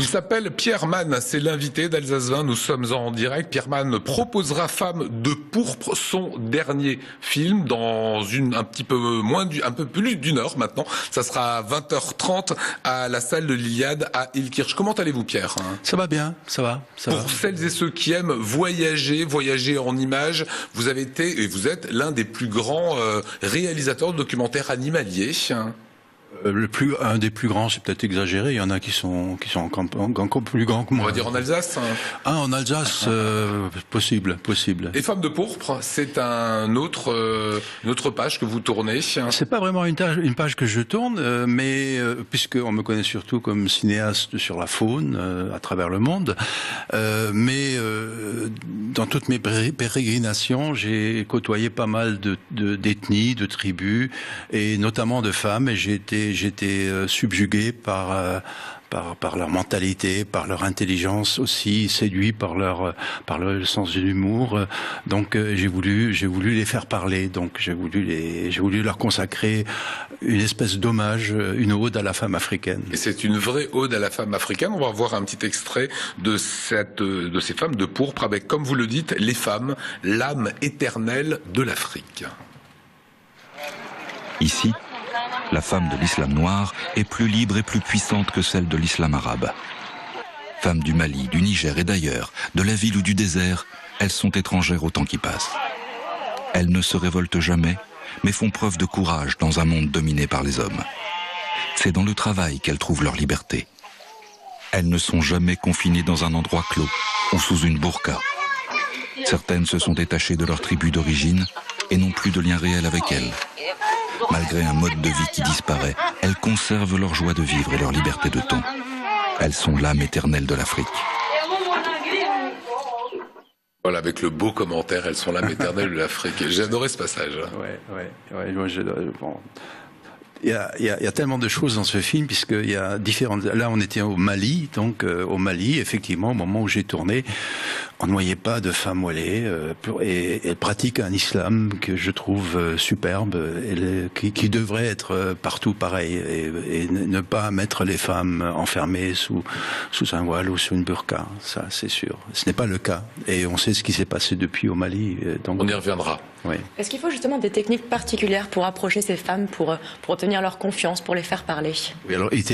Il s'appelle Pierre Mann, c'est l'invité d'Alsace 20, nous sommes en direct. Pierre Mann proposera Femme de pourpre, son dernier film, dans un peu plus d'une heure maintenant. Ça sera à 20h30 à la salle de l'Iliade à Illkirch. Comment allez-vous, Pierre? Ça va bien, ça va. Pour celles et ceux qui aiment voyager en images, vous avez été et vous êtes l'un des plus grands réalisateurs de documentaires animaliers. Un des plus grands, c'est peut-être exagéré. Il y en a qui sont encore plus grands que moi. On va dire en Alsace. En Alsace, possible. Et Femme de pourpre, c'est une autre page que vous tournez. C'est pas vraiment une page que je tourne, mais puisqu'on me connaît surtout comme cinéaste sur la faune à travers le monde. Mais dans toutes mes pérégrinations, j'ai côtoyé pas mal d'ethnies, de tribus, et notamment de femmes, et j'étais subjugué par leur mentalité, par leur intelligence aussi, séduit par leur sens de l'humour. Donc j'ai voulu les faire parler. Donc j'ai voulu leur consacrer une espèce d'hommage, une ode à la femme africaine. Et c'est une vraie ode à la femme africaine. On va voir un petit extrait de ces femmes de pourpre avec, comme vous le dites, les femmes, l'âme éternelle de l'Afrique. Ici, la femme de l'islam noir est plus libre et plus puissante que celle de l'islam arabe. Femmes du Mali, du Niger et d'ailleurs, de la ville ou du désert, elles sont étrangères au temps qui passe. Elles ne se révoltent jamais, mais font preuve de courage dans un monde dominé par les hommes. C'est dans le travail qu'elles trouvent leur liberté. Elles ne sont jamais confinées dans un endroit clos ou sous une burqa. Certaines se sont détachées de leur tribu d'origine et n'ont plus de lien réel avec elles. Malgré un mode de vie qui disparaît, elles conservent leur joie de vivre et leur liberté de ton. Elles sont l'âme éternelle de l'Afrique. Voilà, avec le beau commentaire, elles sont l'âme éternelle de l'Afrique. J'ai adoré ce passage. Ouais. Moi, il y a tellement de choses dans ce film, puisqu'il y a différentes... Là, on était au Mali, donc au Mali, effectivement, au moment où j'ai tourné, on ne voyait pas de femmes voilées, et elle pratique un islam que je trouve superbe, qui devrait être partout pareil, et ne pas mettre les femmes enfermées sous un voile ou sous une burqa, ça c'est sûr. Ce n'est pas le cas, et on sait ce qui s'est passé depuis au Mali. Donc... On y reviendra. Oui. Est-ce qu'il faut justement des techniques particulières pour approcher ces femmes, pour obtenir leur confiance, pour les faire parler? Oui, alors il est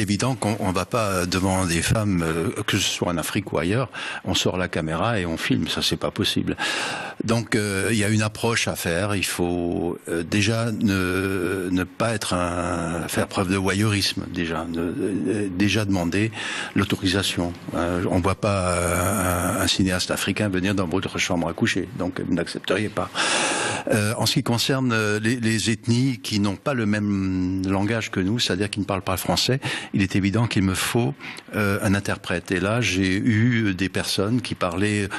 évident qu'on ne va pas devant des femmes, que ce soit en Afrique ou ailleurs, on sort la caméra et on filme, ça c'est pas possible. Donc il y a une approche à faire, il faut déjà ne pas faire preuve de voyeurisme, déjà demander l'autorisation. On ne voit pas un cinéaste africain venir dans votre chambre à coucher, donc vous n'accepteriez pas. En ce qui concerne les ethnies qui n'ont pas le même langage que nous, c'est-à-dire qui ne parlent pas le français, il est évident qu'il me faut un interprète. Et là, j'ai eu des personnes qui parlaient,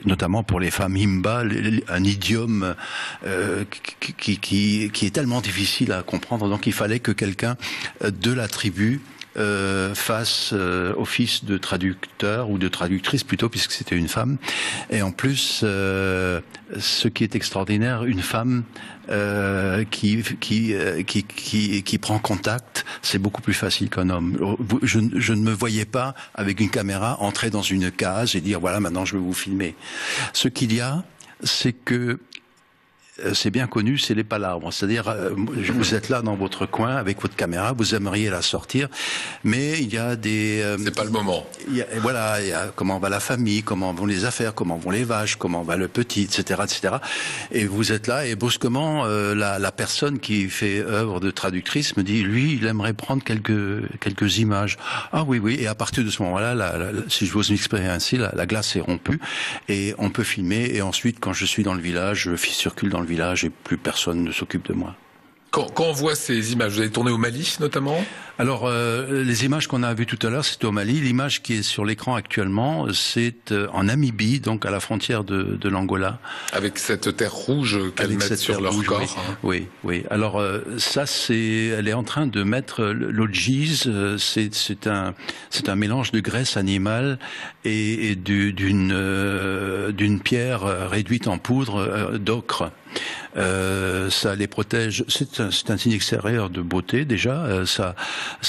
notamment pour les femmes Himba, un idiome qui est tellement difficile à comprendre. Donc il fallait que quelqu'un de la tribu fasse office de traducteur ou de traductrice plutôt, puisque c'était une femme. Et en plus, ce qui est extraordinaire, une femme qui prend contact, c'est beaucoup plus facile qu'un homme. Je ne me voyais pas avec une caméra entrer dans une case et dire voilà, maintenant je vais vous filmer. Ce qu'il y a, c'est que c'est bien connu, c'est les palabres. C'est-à-dire, vous êtes là dans votre coin avec votre caméra, vous aimeriez la sortir, mais il y a des... c'est pas le moment. Il y a comment va la famille, comment vont les affaires, comment vont les vaches, comment va le petit, etc., etc. Et vous êtes là, et brusquement, la personne qui fait œuvre de traductrice me dit, lui, il aimerait prendre quelques images. Ah oui, et à partir de ce moment-là, si je vous m'exprimer ainsi, la glace est rompue, et on peut filmer, et ensuite, quand je suis dans le village, je circule dans le village et plus personne ne s'occupe de moi. Quand on voit ces images, vous avez tourné au Mali notamment? Alors, les images qu'on a vues tout à l'heure, c'était au Mali. L'image qui est sur l'écran actuellement, c'est en Namibie, donc à la frontière de l'Angola. Avec cette terre rouge qu'elles mettent sur leur corps. Oui. Alors, elle est en train de mettre l'ojis. C'est un mélange de graisse animale et d'une pierre réduite en poudre d'ocre. Ça les protège. C'est un signe extérieur de beauté déjà. Ça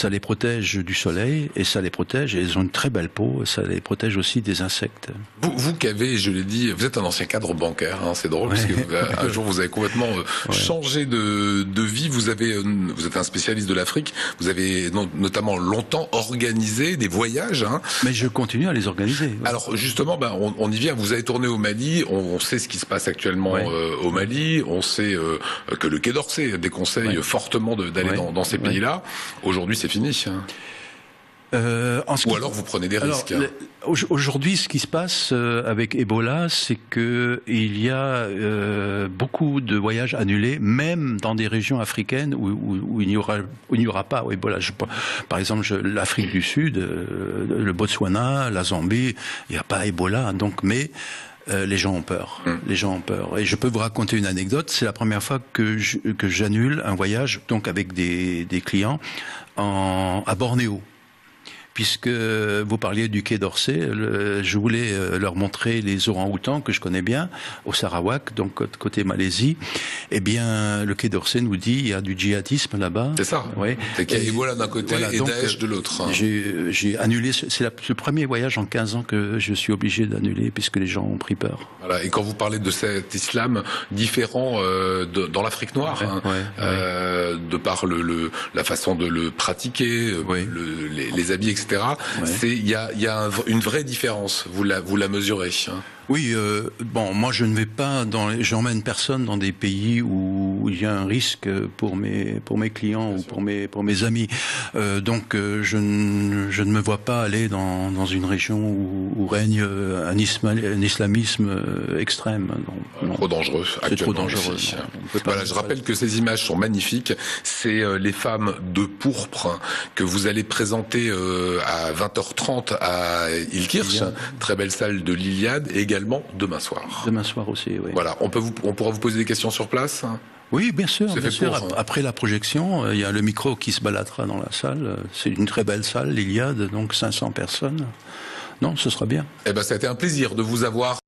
les protège du soleil et ça les protège. Et elles ont une très belle peau. Ça les protège aussi des insectes. Vous qui avez, je l'ai dit, vous êtes un ancien cadre bancaire. Hein, c'est drôle parce que un jour vous avez complètement changé de vie. Vous êtes un spécialiste de l'Afrique. Vous avez notamment longtemps organisé des voyages. Hein. Mais je continue à les organiser. Ouais. Alors justement, on y vient. Vous avez tourné au Mali. On sait ce qui se passe actuellement au Mali. On sait que le Quai d'Orsay déconseille fortement d'aller dans ces pays-là. Aujourd'hui, c'est fini. Hein. Ou alors vous prenez des risques. Aujourd'hui, ce qui se passe avec Ebola, c'est que il y a beaucoup de voyages annulés, même dans des régions africaines où il n'y aura pas Ebola. Par exemple, l'Afrique du Sud, le Botswana, la Zambie, il n'y a pas Ebola. Donc, mais les gens ont peur. Les gens ont peur. Et je peux vous raconter une anecdote. C'est la première fois que j'annule un voyage, donc avec des clients à Bornéo. Puisque vous parliez du Quai d'Orsay, je voulais leur montrer les orang-outans que je connais bien, au Sarawak, donc côté Malaisie. Eh bien, le Quai d'Orsay nous dit il y a du djihadisme là-bas. C'est ça. Oui. C'est qu'il y a Ebola d'un côté et Daesh de l'autre. Hein. J'ai annulé. C'est le premier voyage en 15 ans que je suis obligé d'annuler puisque les gens ont pris peur. Voilà. Et quand vous parlez de cet islam différent dans l'Afrique noire, de par la façon de le pratiquer, les habits, etc. Il y a une vraie différence. Vous la mesurez. Hein. Oui, moi je ne vais pas j'emmène personne dans des pays où il y a un risque pour mes clients ou pour mes amis. Donc je ne me vois pas aller dans une région où règne un islamisme extrême. Non. Trop dangereux. C'est trop dangereux. Voilà, je rappelle que ces images sont magnifiques. C'est les femmes de pourpre que vous allez présenter à 20h30 à Ilkirch, très belle salle de l'Iliade, et également demain soir. Demain soir aussi, oui. Voilà, on pourra vous poser des questions sur place. Oui, bien sûr. Après la projection, il y a le micro qui se baladera dans la salle. C'est une très belle salle, l'Iliade, donc 500 personnes. Non, ce sera bien. Ça a été un plaisir de vous avoir.